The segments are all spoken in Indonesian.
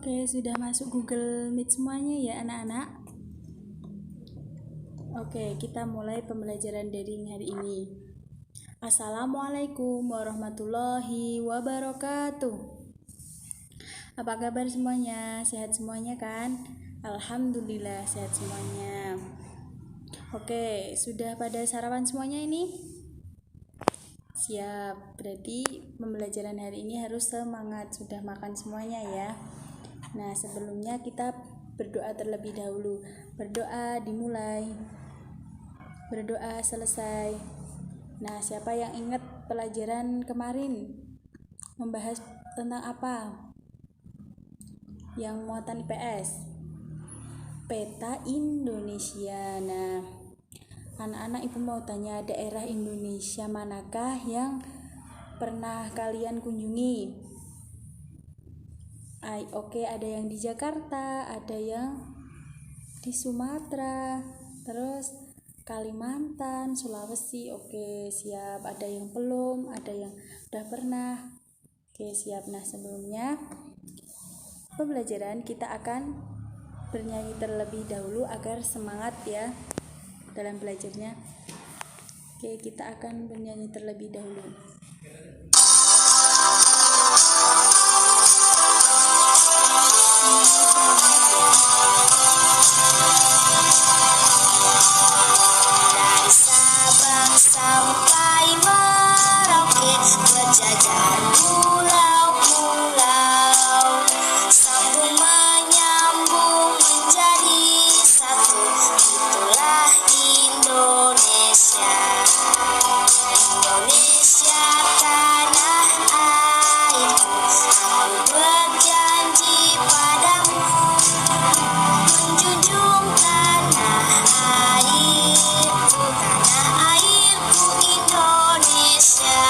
Oke, sudah masuk Google Meet semuanya ya anak-anak? Oke, kita mulai pembelajaran daring hari ini. Assalamualaikum warahmatullahi wabarakatuh. Apa kabar semuanya? Sehat semuanya kan? Alhamdulillah sehat semuanya. Oke, sudah pada sarapan semuanya ini? Siap, berarti pembelajaran hari ini harus semangat. Sudah makan semuanya ya. Nah, sebelumnya kita berdoa terlebih dahulu. Berdoa dimulai, berdoa selesai. Nah, siapa yang ingat pelajaran kemarin membahas tentang apa? Yang muatan IPS, peta Indonesia. Nah, anak-anak ibu mau tanya, daerah Indonesia manakah yang pernah kalian kunjungi? Oke, ada yang di Jakarta, ada yang di Sumatera, terus Kalimantan, Sulawesi. Oke, siap. Ada yang belum, ada yang udah pernah. Oke, siap. Nah, sebelumnya pembelajaran kita akan bernyanyi terlebih dahulu agar semangat ya dalam belajarnya. Oke, kita akan bernyanyi terlebih dahulu. Dari Sabang sampai Merauke, berjajar pulau-pulau, sambung menyambung menjadi satu. Itulah Indonesia. Indonesia tanah airku, aku berjanji padamu, menjunjung tanah airku Indonesia.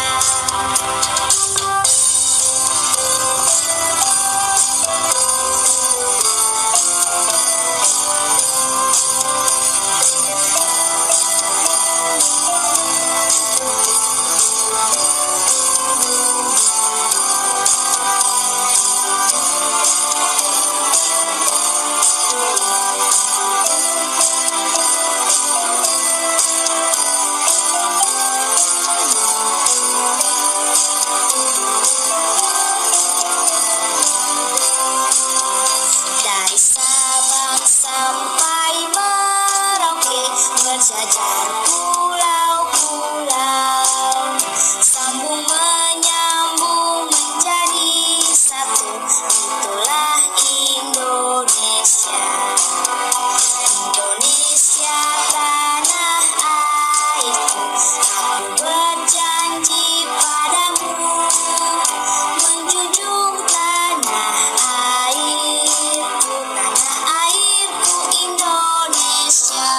Dari Sabang sampai Merauke, berjajar pulau-pulau, sambung menyambung menjadi satu. Itulah Indonesia. Indonesia tanah airku, aku berjanji padamu, menjunjung tanah airku Indonesia.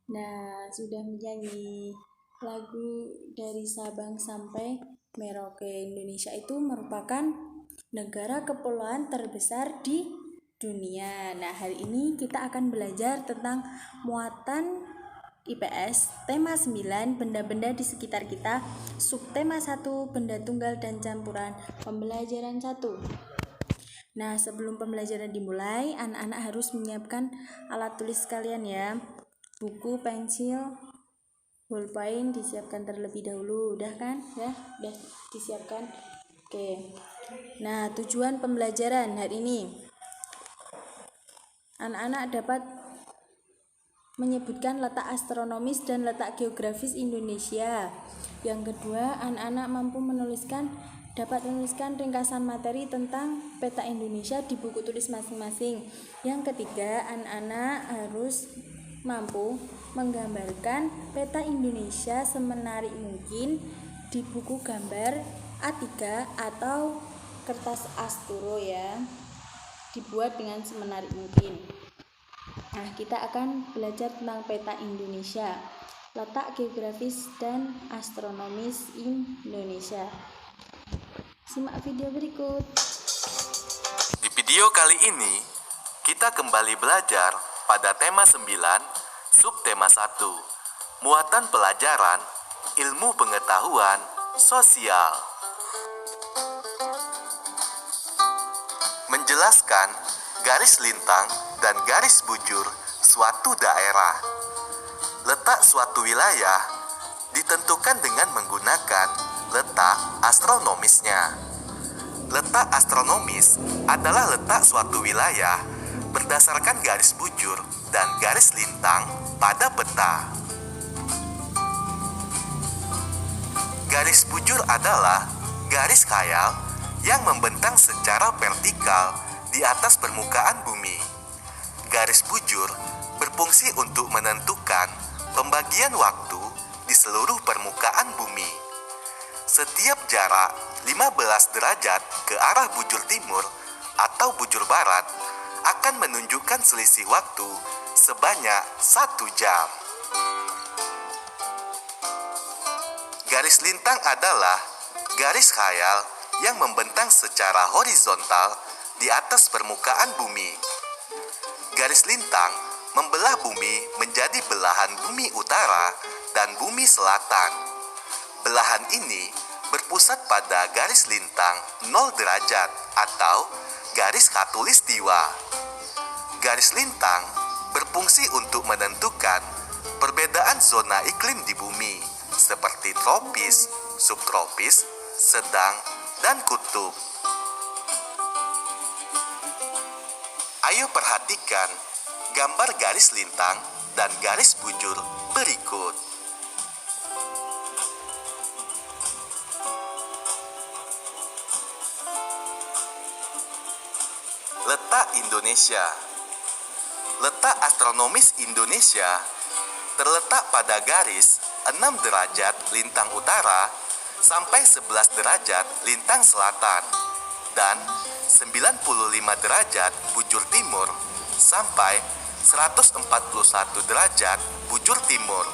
Nah, sudah menyanyi lagu dari Sabang sampai Merauke. Indonesia itu merupakan negara kepulauan terbesar di dunia. Nah, hari ini kita akan belajar tentang muatan IPS, tema 9, benda-benda di sekitar kita, subtema 1, benda tunggal dan campuran, pembelajaran 1. Nah, sebelum pembelajaran dimulai, anak-anak harus menyiapkan alat tulis kalian ya. Buku, pensil, bolpen disiapkan terlebih dahulu. Udah kan? Ya, udah disiapkan. Oke. Nah, tujuan pembelajaran hari ini, anak-anak dapat menyebutkan letak astronomis dan letak geografis Indonesia. Yang kedua, anak-anak mampu dapat menuliskan ringkasan materi tentang peta Indonesia di buku tulis masing-masing. Yang ketiga, anak-anak harus mampu menggambarkan peta Indonesia semenarik mungkin di buku gambar A3 atau kertas asturo ya, dibuat dengan semenarik mungkin. Nah, kita akan belajar tentang peta Indonesia, letak geografis dan astronomis Indonesia. Simak video berikut. Di video kali ini, Kita kembali belajar pada tema 9, subtema 1, muatan pelajaran, ilmu pengetahuan, sosial. Menjelaskan garis lintang dan garis bujur suatu daerah. Letak suatu wilayah ditentukan dengan menggunakan letak astronomisnya. Letak astronomis adalah letak suatu wilayah berdasarkan garis bujur dan garis lintang pada peta. Garis bujur adalah garis khayal yang membentang secara vertikal di atas permukaan bumi. Garis bujur berfungsi untuk menentukan pembagian waktu di seluruh permukaan bumi. Setiap jarak 15 derajat ke arah bujur timur atau bujur barat akan menunjukkan selisih waktu sebanyak 1 jam. Garis lintang adalah garis khayal yang membentang secara horizontal di atas permukaan bumi. Garis lintang membelah bumi menjadi belahan bumi utara dan bumi selatan. Belahan ini berpusat pada garis lintang 0 derajat atau garis khatulistiwa. Garis lintang berfungsi untuk menentukan perbedaan zona iklim di bumi, seperti tropis, subtropis, sedang, dan kutub. Ayo perhatikan gambar garis lintang dan garis bujur berikut. Letak Indonesia. Letak astronomis Indonesia terletak pada garis 6 derajat lintang utara sampai 11 derajat lintang selatan dan 95 derajat bujur timur sampai 141 derajat bujur timur.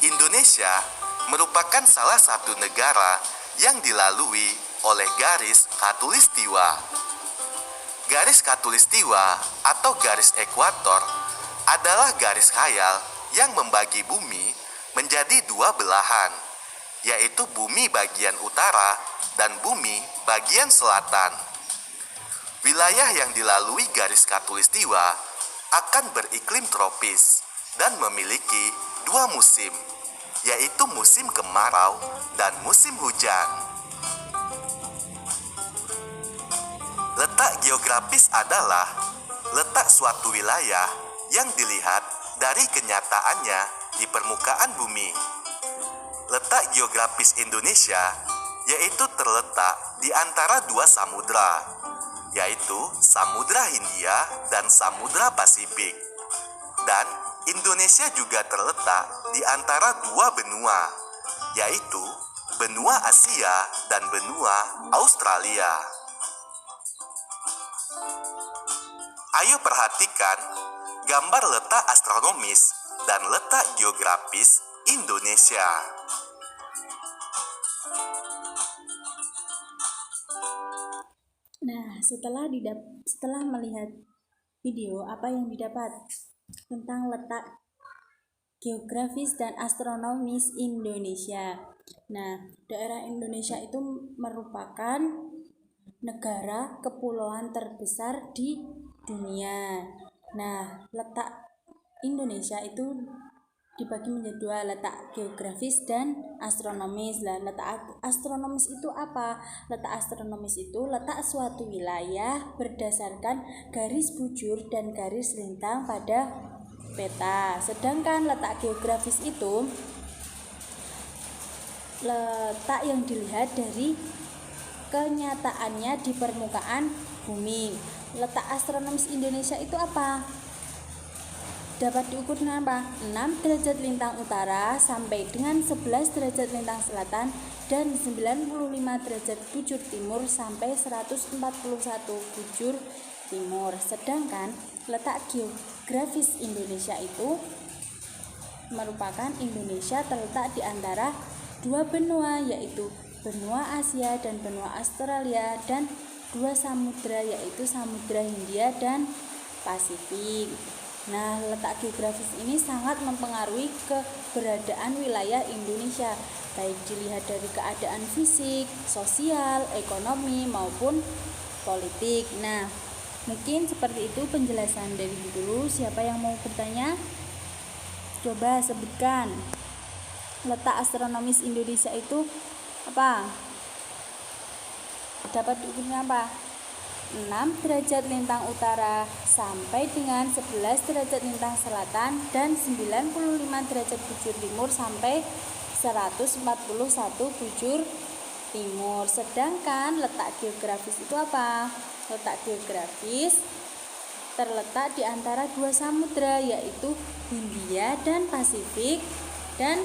Indonesia merupakan salah satu negara yang dilalui oleh garis khatulistiwa. Garis khatulistiwa atau garis ekuator adalah garis khayal yang membagi bumi menjadi 2 belahan, yaitu bumi bagian utara dan bumi bagian selatan. Wilayah yang dilalui garis khatulistiwa akan beriklim tropis dan memiliki 2 musim, yaitu musim kemarau dan musim hujan. Letak geografis adalah letak suatu wilayah yang dilihat dari kenyataannya di permukaan bumi. Letak geografis Indonesia yaitu terletak di antara 2 samudra, yaitu Samudra Hindia dan Samudra Pasifik. Dan Indonesia juga terletak di antara 2 benua, yaitu benua Asia dan benua Australia. Ayo perhatikan gambar letak astronomis dan letak geografis Indonesia. Nah, setelah melihat video, apa yang didapat tentang letak geografis dan astronomis Indonesia? Nah, daerah Indonesia itu merupakan negara kepulauan terbesar di dunia. Nah, letak Indonesia itu dibagi menjadi 2, letak geografis dan astronomis. Nah, letak astronomis itu apa? Letak astronomis itu letak suatu wilayah berdasarkan garis bujur dan garis lintang pada peta. Sedangkan letak geografis itu letak yang dilihat dari kenyataannya di permukaan bumi. Letak astronomis Indonesia itu apa? Dapat diukur dengan apa? 6 derajat lintang utara sampai dengan 11 derajat lintang selatan dan 95 derajat bujur timur sampai 141 bujur timur. Sedangkan letak geografis Indonesia itu merupakan Indonesia terletak di antara 2 benua, yaitu benua Asia dan benua Australia, dan dua samudra, yaitu Samudra Hindia dan Pasifik. Nah, letak geografis ini sangat mempengaruhi keberadaan wilayah Indonesia, baik dilihat dari keadaan fisik, sosial, ekonomi, maupun politik. Nah, mungkin seperti itu penjelasan dari dulu. Siapa yang mau bertanya? Coba sebutkan. Letak astronomis Indonesia itu apa? Dapat diukurnya apa? 6 derajat lintang utara sampai dengan 11 derajat lintang selatan dan 95 derajat bujur timur sampai 141 bujur timur. Sedangkan letak geografis itu apa? Letak geografis terletak di antara dua samudra, yaitu Hindia dan Pasifik, dan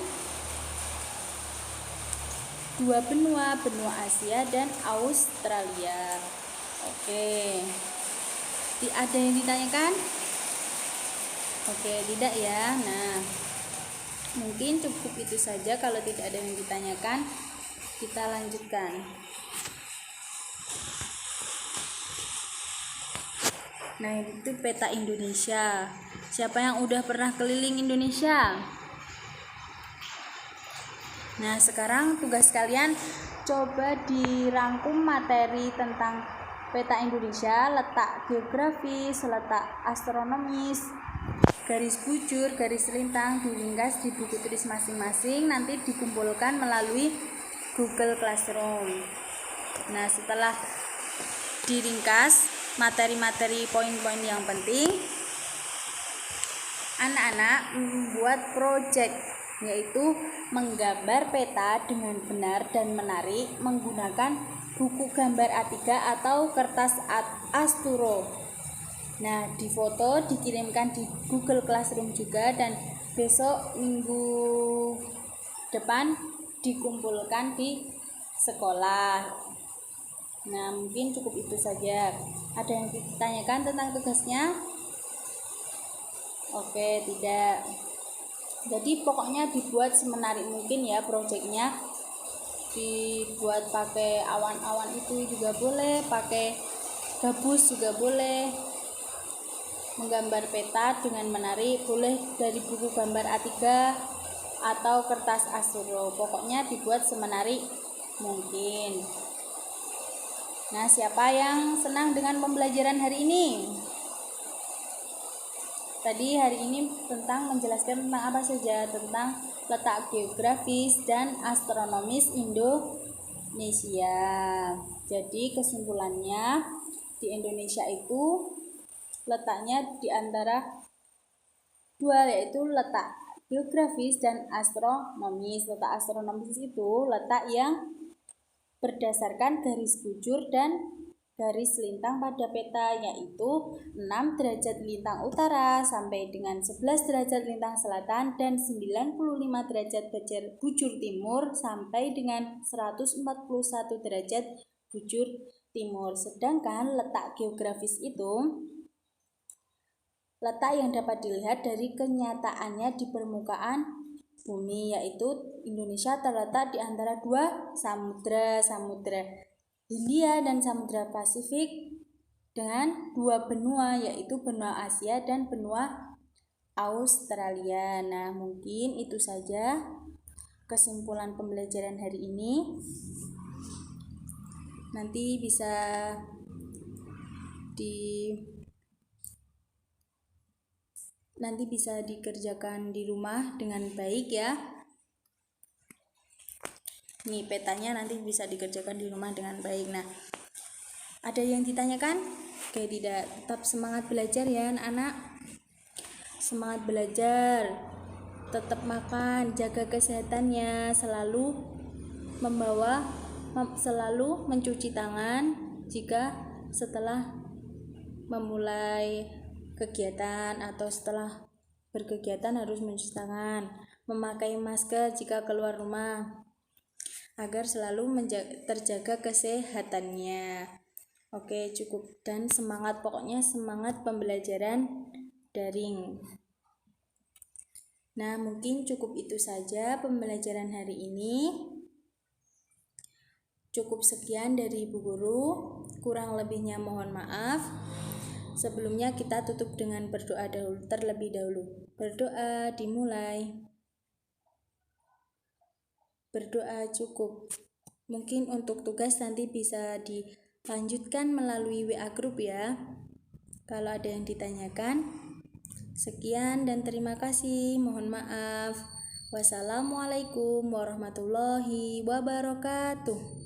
dua benua, benua Asia dan Australia. Oke. Ada yang ditanyakan? Oke, tidak ya. Nah, mungkin cukup itu saja. Kalau tidak ada yang ditanyakan, kita lanjutkan. Nah, itu peta Indonesia. Siapa yang udah pernah keliling Indonesia? Nah, sekarang tugas kalian coba dirangkum materi tentang peta Indonesia, letak geografis, letak astronomis, garis bujur, garis lintang, diringkas di buku tulis masing-masing, nanti dikumpulkan melalui Google Classroom. Nah, setelah diringkas materi-materi poin-poin yang penting, anak-anak membuat proyek, yaitu menggambar peta dengan benar dan menarik menggunakan buku gambar A3 atau kertas asturo. Nah, difoto, dikirimkan di Google Classroom juga, dan besok minggu depan dikumpulkan di sekolah. Nah, mungkin cukup itu saja. Ada yang ditanyakan tentang tugasnya? Oke, tidak. Jadi pokoknya dibuat semenarik mungkin ya proyeknya. Dibuat pakai awan-awan itu juga boleh, pakai gabus juga boleh. Menggambar peta dengan menarik boleh dari buku gambar A3 atau kertas asturo. Pokoknya dibuat semenarik mungkin. Nah, siapa yang senang dengan pembelajaran hari ini? Tadi hari ini menjelaskan tentang apa saja? Tentang letak geografis dan astronomis Indonesia. Jadi kesimpulannya, di Indonesia itu letaknya di antara dua, yaitu letak geografis dan astronomis. Letak astronomis itu letak yang berdasarkan garis bujur dan garis lintang pada peta, yaitu 6 derajat lintang utara sampai dengan 11 derajat lintang selatan dan 95 derajat bujur timur sampai dengan 141 derajat bujur timur. Sedangkan letak geografis itu letak yang dapat dilihat dari kenyataannya di permukaan bumi, yaitu Indonesia terletak di antara dua samudra, Samudra Hindia dan Samudra Pasifik, dengan dua benua, yaitu benua Asia dan benua Australia. Nah, mungkin itu saja kesimpulan pembelajaran hari ini. Nanti bisa dikerjakan di rumah dengan baik ya. Nih petanya nanti bisa dikerjakan di rumah dengan baik. Nah, ada yang ditanyakan? Oke, tidak. Tetap semangat belajar ya anak-anak. Semangat belajar. Tetap makan, jaga kesehatannya, selalu mencuci tangan jika setelah memulai kegiatan atau setelah berkegiatan harus mencuci tangan, memakai masker jika keluar rumah, agar selalu terjaga kesehatannya. Oke, cukup, dan semangat, pokoknya semangat pembelajaran daring. Nah, mungkin cukup itu saja pembelajaran hari ini. Cukup sekian dari Ibu Guru, kurang lebihnya mohon maaf. Sebelumnya kita tutup dengan berdoa terlebih dahulu. Berdoa dimulai. Berdoa cukup. Mungkin untuk tugas nanti bisa dilanjutkan melalui WA Group ya, kalau ada yang ditanyakan. Sekian dan terima kasih. Mohon maaf. Wassalamualaikum warahmatullahi wabarakatuh.